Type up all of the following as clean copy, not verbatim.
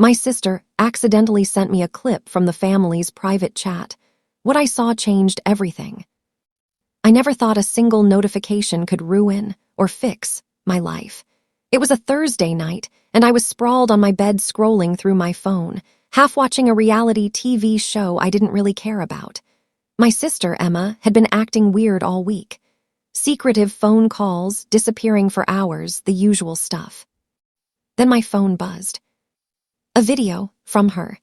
My sister accidentally sent me a clip from the family's private chat. What I saw changed everything. I never thought a single notification could ruin or fix my life. It was a Thursday night, and I was sprawled on my bed scrolling through my phone, half watching a reality TV show I didn't really care about. My sister, Emma, had been acting weird all week. Secretive phone calls, disappearing for hours, the usual stuff. Then my phone buzzed. A video from her.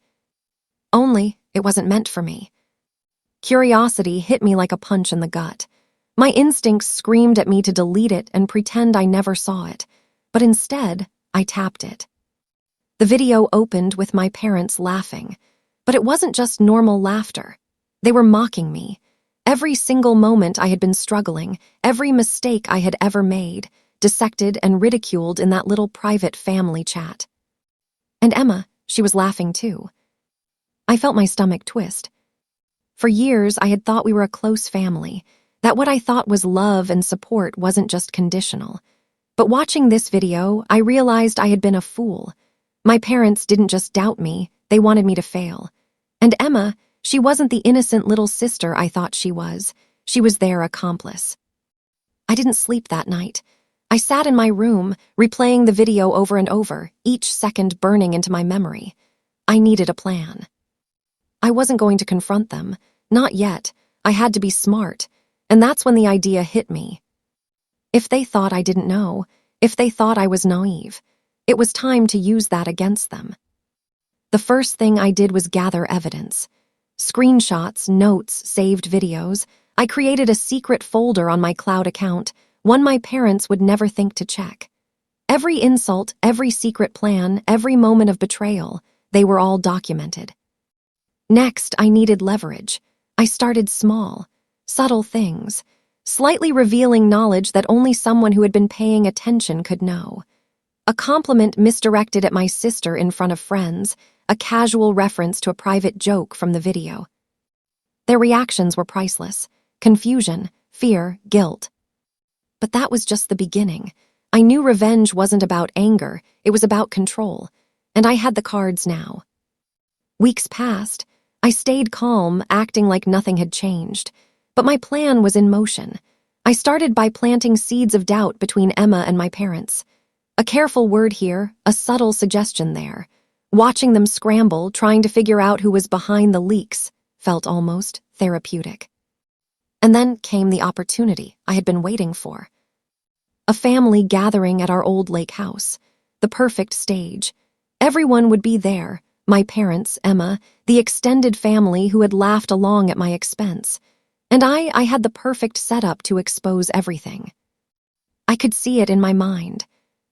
Only it wasn't meant for me. Curiosity hit me like a punch in the gut. My instincts screamed at me to delete it and pretend I never saw it, but instead, I tapped it. The video opened with my parents laughing, but it wasn't just normal laughter. They were mocking me. Every single moment I had been struggling, every mistake I had ever made, dissected and ridiculed in that little private family chat. And Emma, she was laughing too. I felt my stomach twist. For years, I had thought we were a close family, that what I thought was love and support wasn't just conditional. But watching this video, I realized I had been a fool. My parents didn't just doubt me, they wanted me to fail. And Emma, she wasn't the innocent little sister I thought she was. She was their accomplice. I didn't sleep that night. I sat in my room, replaying the video over and over, each second burning into my memory. I needed a plan. I wasn't going to confront them. Not yet. I had to be smart. And that's when the idea hit me. If they thought I didn't know, if they thought I was naive, it was time to use that against them. The first thing I did was gather evidence. Screenshots, notes, saved videos. I created a secret folder on my cloud account, one my parents would never think to check. Every insult, every secret plan, every moment of betrayal, they were all documented. Next, I needed leverage. I started small, subtle things, slightly revealing knowledge that only someone who had been paying attention could know. A compliment misdirected at my sister in front of friends, a casual reference to a private joke from the video. Their reactions were priceless. Confusion, fear, guilt. But that was just the beginning. I knew revenge wasn't about anger, it was about control, and I had the cards now. Weeks passed. I stayed calm, acting like nothing had changed. But my plan was in motion. I started by planting seeds of doubt between Emma and my parents. A careful word here, a subtle suggestion there. Watching them scramble, trying to figure out who was behind the leaks, felt almost therapeutic. And then came the opportunity I had been waiting for. A family gathering at our old lake house. The perfect stage. Everyone would be there. My parents, Emma, the extended family who had laughed along at my expense. And I had the perfect setup to expose everything. I could see it in my mind.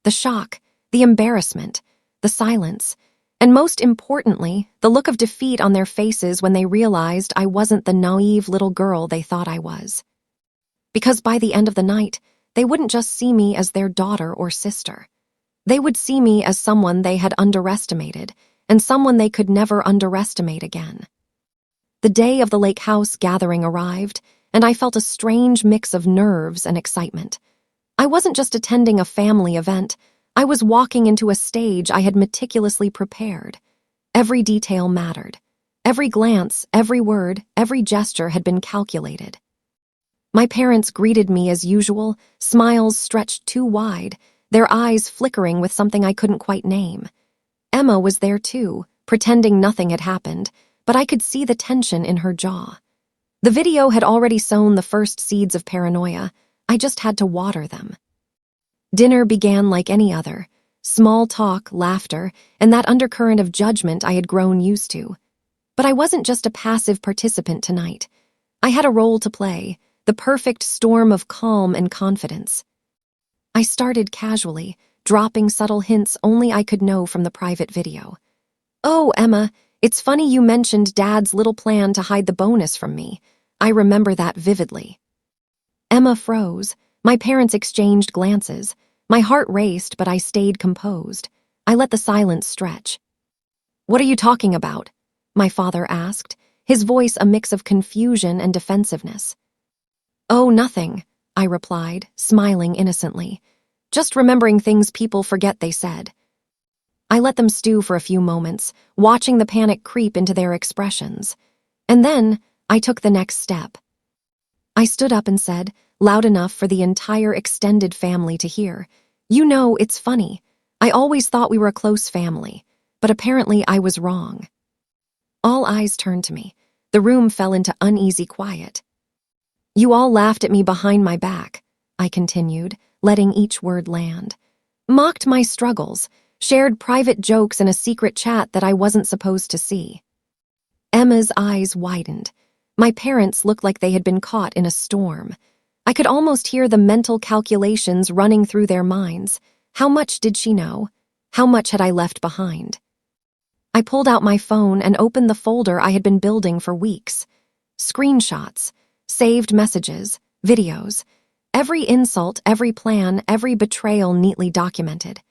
The shock, the embarrassment, the silence, and most importantly, the look of defeat on their faces when they realized I wasn't the naive little girl they thought I was. Because by the end of the night, they wouldn't just see me as their daughter or sister. They would see me as someone they had underestimated, and someone they could never underestimate again. The day of the lake house gathering arrived, and I felt a strange mix of nerves and excitement. I wasn't just attending a family event, I was walking into a stage I had meticulously prepared. Every detail mattered. Every glance, every word, every gesture had been calculated. My parents greeted me as usual, smiles stretched too wide, their eyes flickering with something I couldn't quite name. Emma was there too, pretending nothing had happened, but I could see the tension in her jaw. The video had already sown the first seeds of paranoia. I just had to water them. Dinner began like any other. Small talk, laughter, and that undercurrent of judgment I had grown used to. But I wasn't just a passive participant tonight. I had a role to play, the perfect storm of calm and confidence. I started casually, dropping subtle hints only I could know from the private video. "Oh, Emma, it's funny you mentioned Dad's little plan to hide the bonus from me. I remember that vividly." Emma froze. My parents exchanged glances. My heart raced, but I stayed composed. I let the silence stretch. "What are you talking about?" my father asked, his voice a mix of confusion and defensiveness. "Oh, nothing," I replied, smiling innocently. "Just remembering things people forget they said." I let them stew for a few moments, watching the panic creep into their expressions. And then I took the next step. I stood up and said, loud enough for the entire extended family to hear, "You know, it's funny. I always thought we were a close family, but apparently I was wrong." All eyes turned to me. The room fell into uneasy quiet. "You all laughed at me behind my back," I continued, letting each word land. "Mocked my struggles, shared private jokes in a secret chat that I wasn't supposed to see." Emma's eyes widened. My parents looked like they had been caught in a storm. I could almost hear the mental calculations running through their minds. How much did she know? How much had I left behind? I pulled out my phone and opened the folder I had been building for weeks. Screenshots, saved messages, videos. Every insult, every plan, every betrayal neatly documented.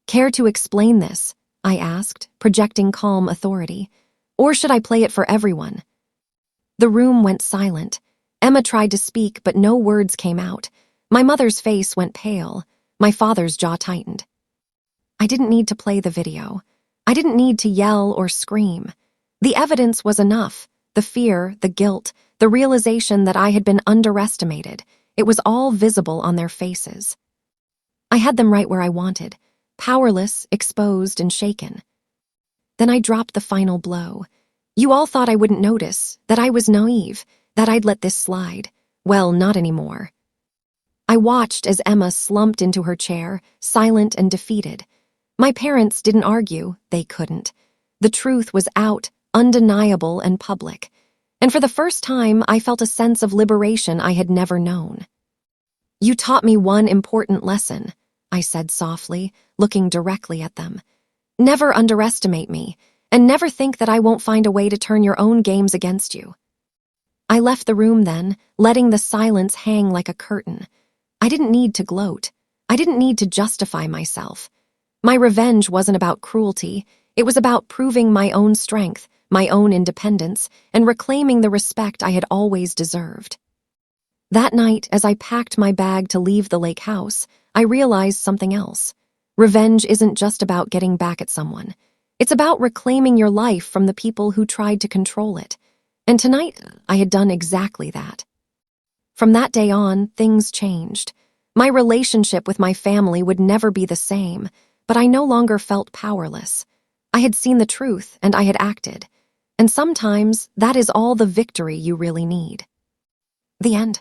"Care to explain this?" I asked, projecting calm authority. "Or should I play it for everyone?" The room went silent. Emma tried to speak, but no words came out. My mother's face went pale. My father's jaw tightened. I didn't need to play the video. I didn't need to yell or scream. The evidence was enough. The fear, the guilt, the realization that I had been underestimated. It was all visible on their faces. I had them right where I wanted, powerless, exposed, and shaken. Then I dropped the final blow. You all thought I wouldn't notice, that I was naive, that I'd let this slide. Well, not anymore. I watched as Emma slumped into her chair, silent and defeated. My parents didn't argue. They couldn't. The truth was out, undeniable and public. And for the first time, I felt a sense of liberation I had never known. "You taught me one important lesson," I said softly, looking directly at them. "Never underestimate me, and never think that I won't find a way to turn your own games against you." I left the room then, letting the silence hang like a curtain. I didn't need to gloat. I didn't need to justify myself. My revenge wasn't about cruelty. It was about proving my own strength, my own independence, and reclaiming the respect I had always deserved. That night, as I packed my bag to leave the lake house, I realized something else. Revenge isn't just about getting back at someone. It's about reclaiming your life from the people who tried to control it. And tonight, I had done exactly that. From that day on, things changed. My relationship with my family would never be the same, but I no longer felt powerless. I had seen the truth, and I had acted. And sometimes, that is all the victory you really need. The end.